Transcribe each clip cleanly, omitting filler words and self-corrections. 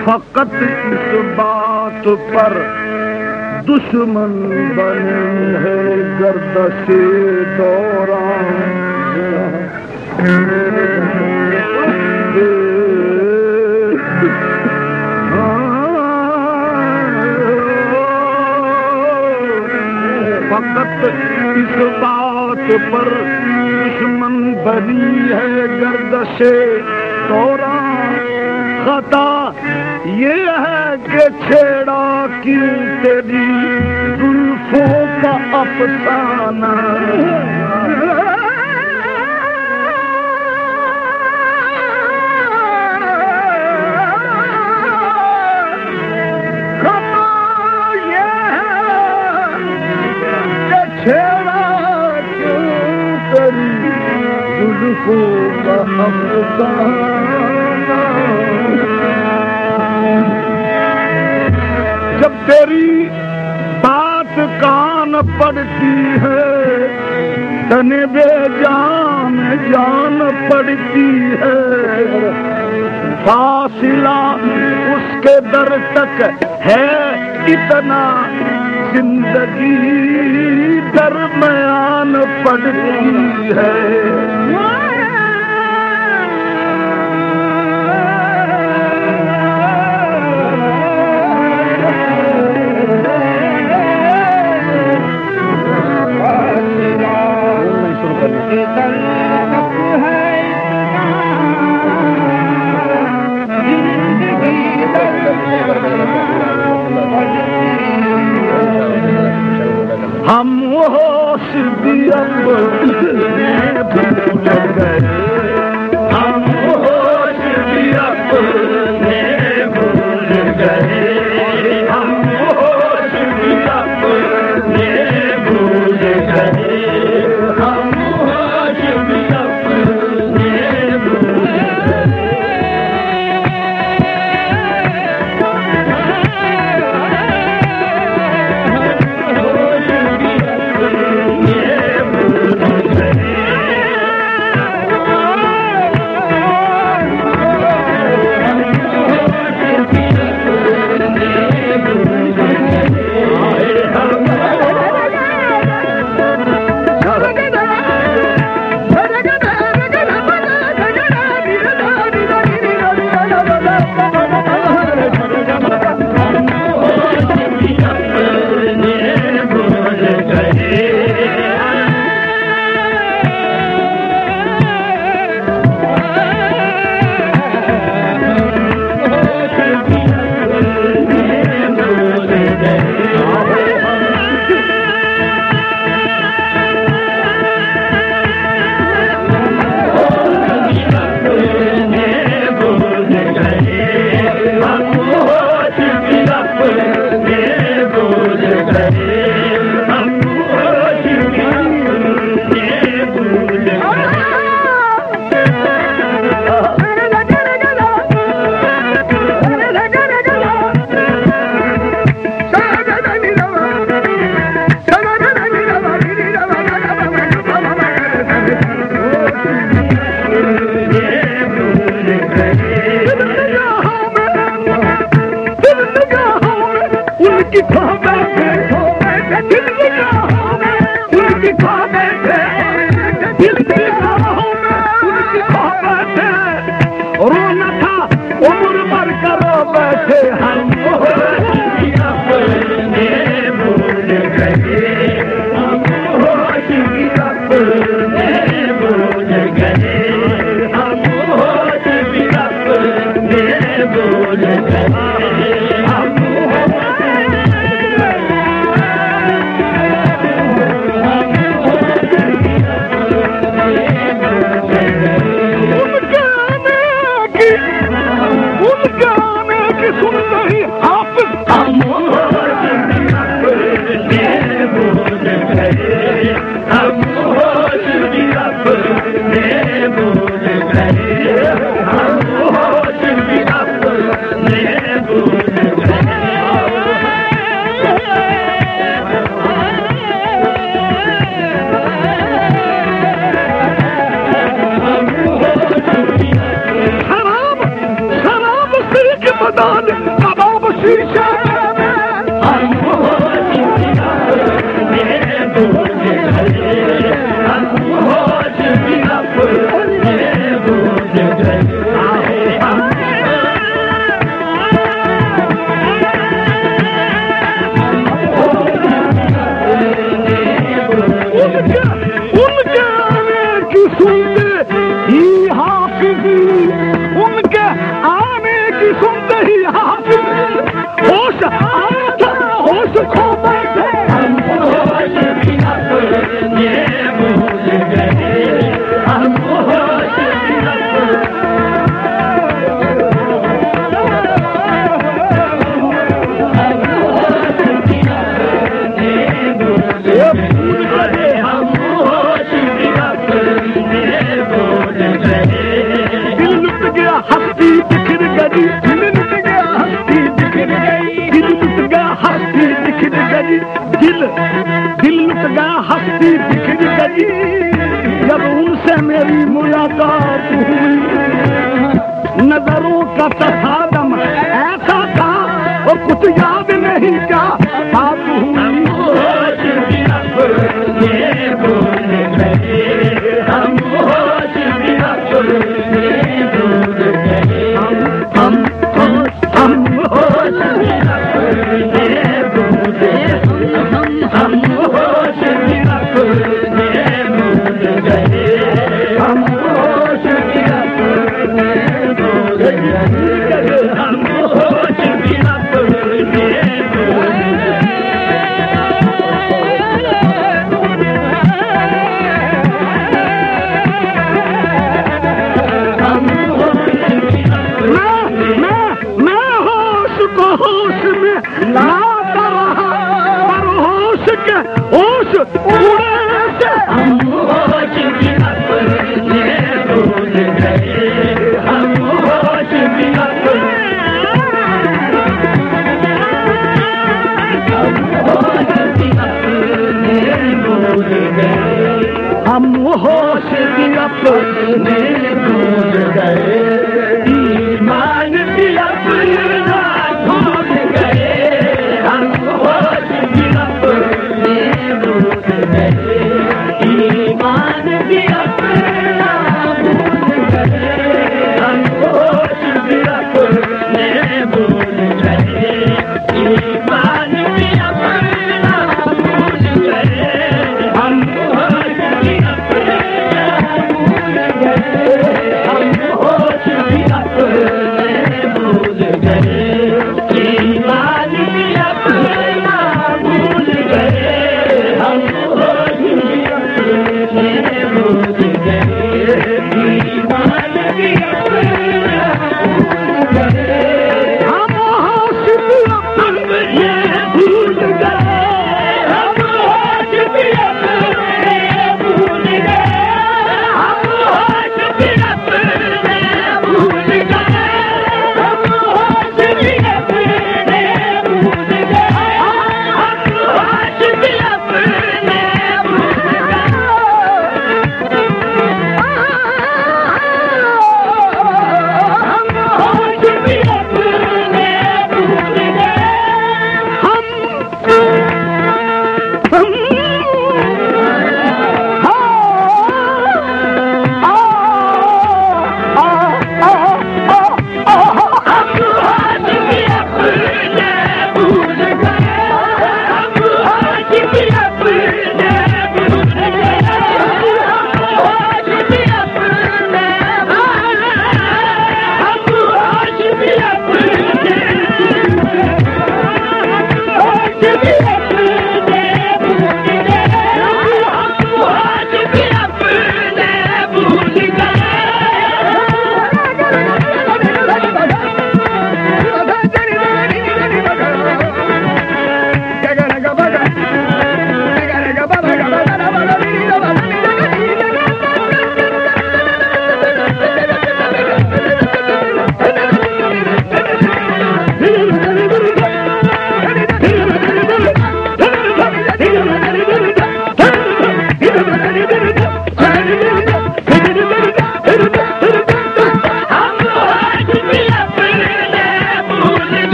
फकत इस बात पर दुश्मन बने हैं गर्दशे दौरान। फकत इस बात पर दुश्मन बनी है गर्दशे दौरान। खता ये है कि छेड़ा क्यों तेरी जुल्फों का अफसाना। छेड़ा क्यों तेरी जुल्फों का अफसाना। जब तेरी बात कान पड़ती है तने बेजान जान पड़ती है। फासिला उसके दर तक है इतना जिंदगी दरमियान पड़ती है। हम होश भी अपने भूल गए। हम होश भी अपने भूल गए। हम होश भी अपने भूल गए। हम होश भी अपने भूल गए। दिल लुट गया, हस्ती बिखर गई जब उनसे मेरी मुलाकात हुई। नजरों का तसादम ऐसा था और कुछ याद नहीं क्या बात हुई। होश में लाता रहा पर होश के होश उड़े से हम होश भी अपने भूल गए। हम होश भी अपने भूल गए। हम होश भी अपने भूल गए। ईमान भी अपना भूल गए। हम होश भी अपने भूल गए। ईमान भी अपना भूल गए। हम होश भी अपने भूल गए। ईमान भी अपना भूल गए। हम होश भी अपना भूल गए। हम होश भी अपने भूल गए। ईमान भी अपना भूल गए। हम होश भी अपने भूल गए। ईमान भी अपना भूल गए। हम होश भी अपने भूल गए। हम होश भी अपने भूल गए। हम होश भी अपने भूल गए। हम होश भी अपने भूल गए। हम होश भी अपने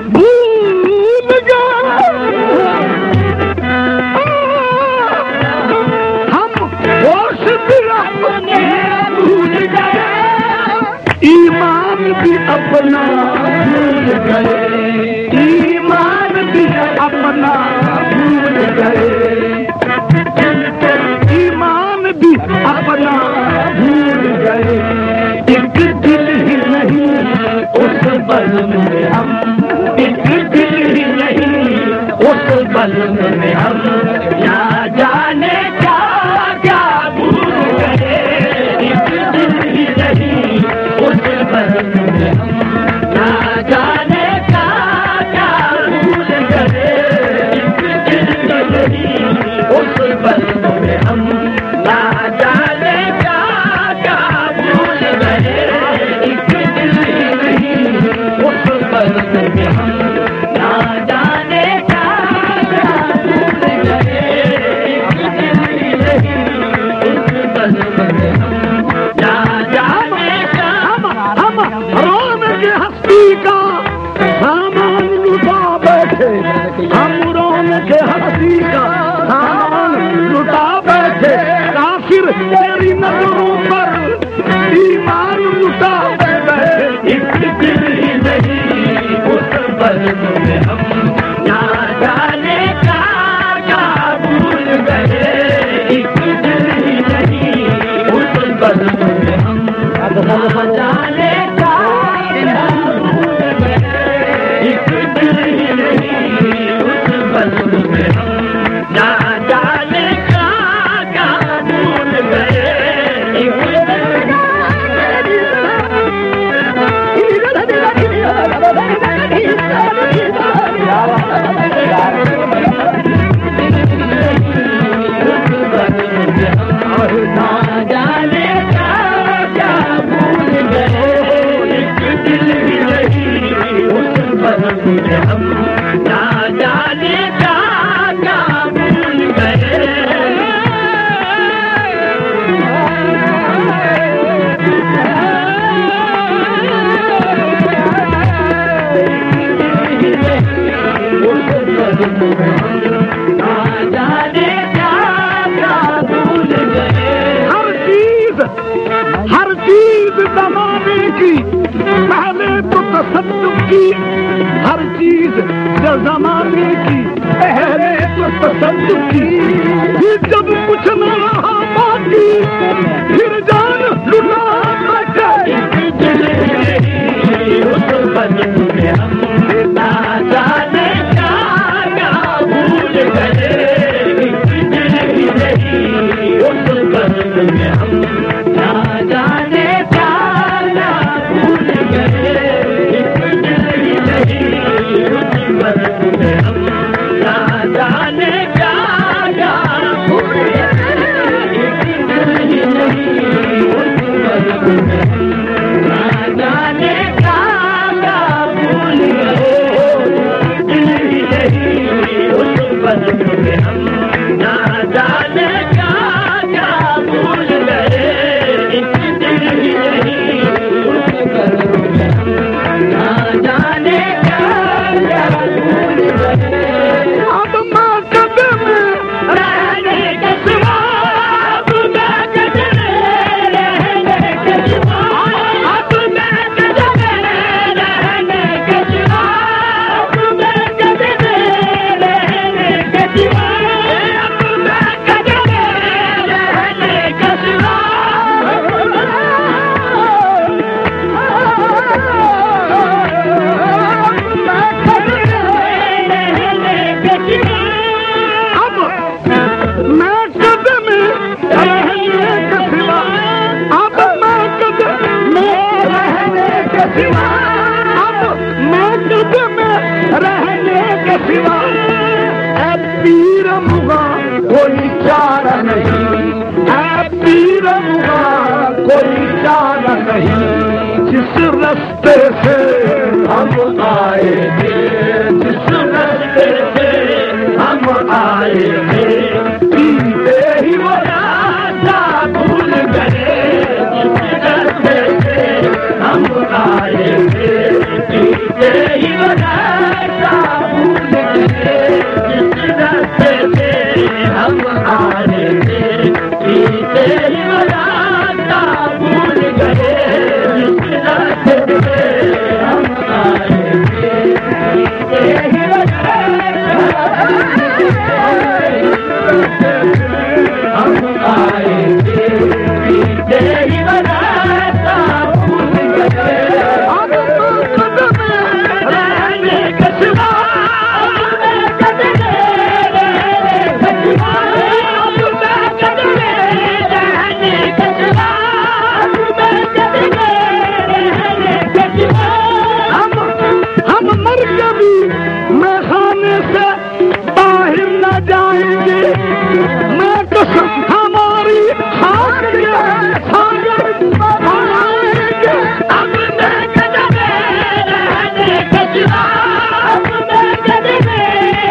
भूल गए। हम होश भी अपने भूल गए। ईमान भी अपना भूल गए। ईमान भी अपना भूल गए। ईमान भी अपना भूल गए। एक दिल ही नहीं उस बल में हम। एक दिल ही नहीं उस बल में हम। या जाने क्या क्या भूल गए। जमाने की पहले तो तसद्दुक की हर चीज जमाने की पहले तो तसद्दुक की फिर जब कुछ न रहा बाकी फिर जान लुटा बैठे उस बदन में हम ना जाने क्या भूल गए उस बदन में हम ना जाने क्या भूल गए उस बदन में हम ना जाने क्या भूल गए उस बदन में ना जाने क्या भूल गए उस बदन में हम ना जाने क्या भूल गए उस बदन में हम ना जाने क्या भूल गए अब माँ कदम रहने के सिवा अब मैं कदम रहने के सिवा अब मैं कदम रहने के सिवा अब मैं कदम रहने के सिवा अब मैं कदम रहने के सिवा अब मैं कदम रहने के सिवा अब मैं कदम रहने के सिवा अब मैं कदम रहने के सिवा अब पीर मुगा कोई चारा नहीं अब पीर मुगा कोई चारा नहीं जिस रास्ते से हम आए थे जिस रास्ते से हम आए थे पीते ही वो रास्ता भूल गए जिस रास्ते से हम आए थे पीते ही वो रास्ता भूल गए जिस रास्ते से हम आए थे पीते ही वो रास्ता भूल गए जिस रास्ते से हम आए थे पीते ही वो हम आए थे पीते ही वो रास्ता भूल गए अब कदम रहने के सिवा अब मैं कदम रहने के सिवा अब मैं कदम रहने के सिवा अब मैं कदम रहने के सिवा हम मर के भी मैखाने से बाहर न जाएंगे मैं तो हमारी खाक सागर बनाएंगे अब मैं कदम रहने के सिवा अब मैं कदम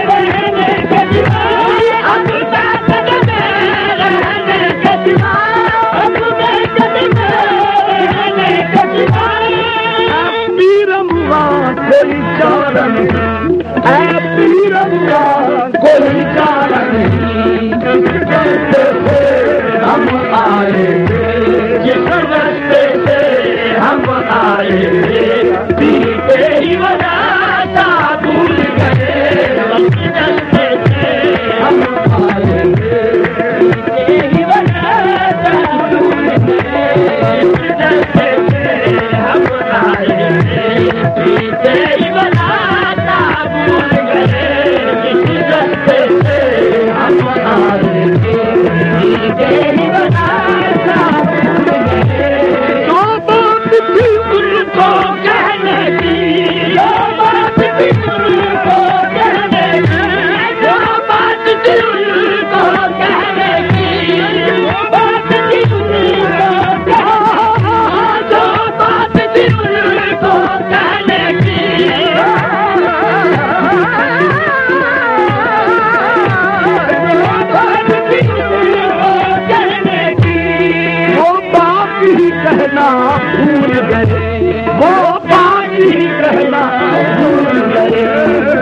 रहने के सिवा अब मैं कदम रहने के सिवा अब मैं कदम रहने के सिवा पीर मुआ कोई चारा नहीं पीर मुआ कोई चारा नहीं जिस रास्ते से हम आए थे जिस रास्ते से हम आए थे पीते ही वो रास्ता भूल गए जिस रास्ते से हम आए थे पीते ही वो रास्ता भूल गए जिस रास्ते से हम आए थे पीते ही वो रास्ता भूल गए जिस रास्ते से हम आए थे पीते ही वो रास्ता भूल गए जो बात थी उनको कहने की जो बात थी उनको कहने की जो बात थी उनको कहने की जो बात थी उनको जो बात थी उनको कहने की वो बात ही कहना भूल गए वो बात ही कहना भूल गए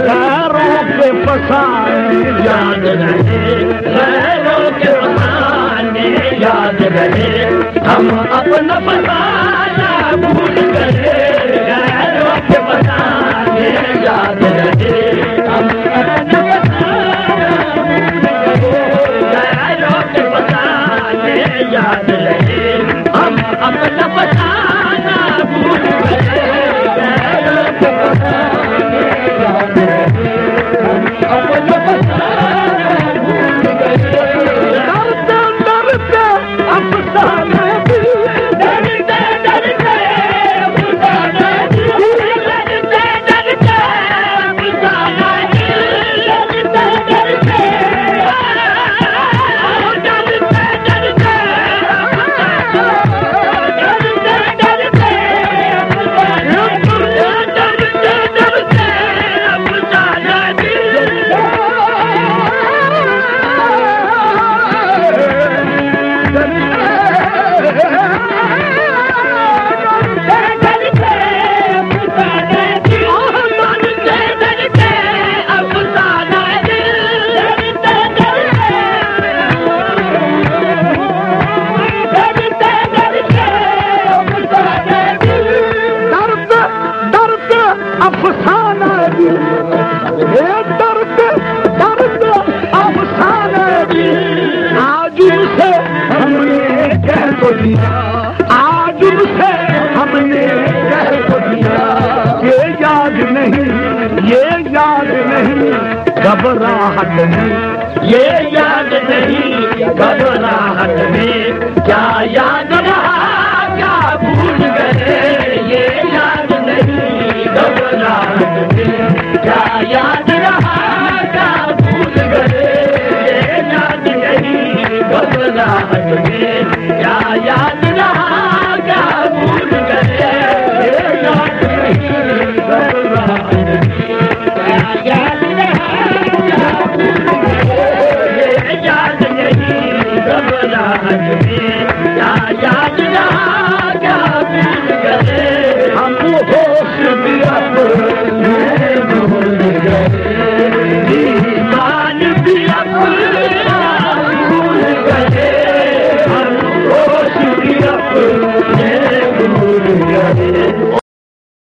पैरों के फसाने याद रहे पैरों के फसाने याद रहे हम अपना फसाना घबराहट में, ये याद नहीं घबराहट में, क्या याद रहा क्या भूल गए, ये याद नहीं घबराहट में, क्या याद रहा क्या भूल गए, ये याद नहीं घबराहट में, क्या याद रहा क्या भूल गए, ये याद नहीं घबराहट में, क्या याद याद नहीं घबराहट में, क्या याद रहा क्या भूल गए, हम होश भी अपने भूल गए, ईमान भी अपने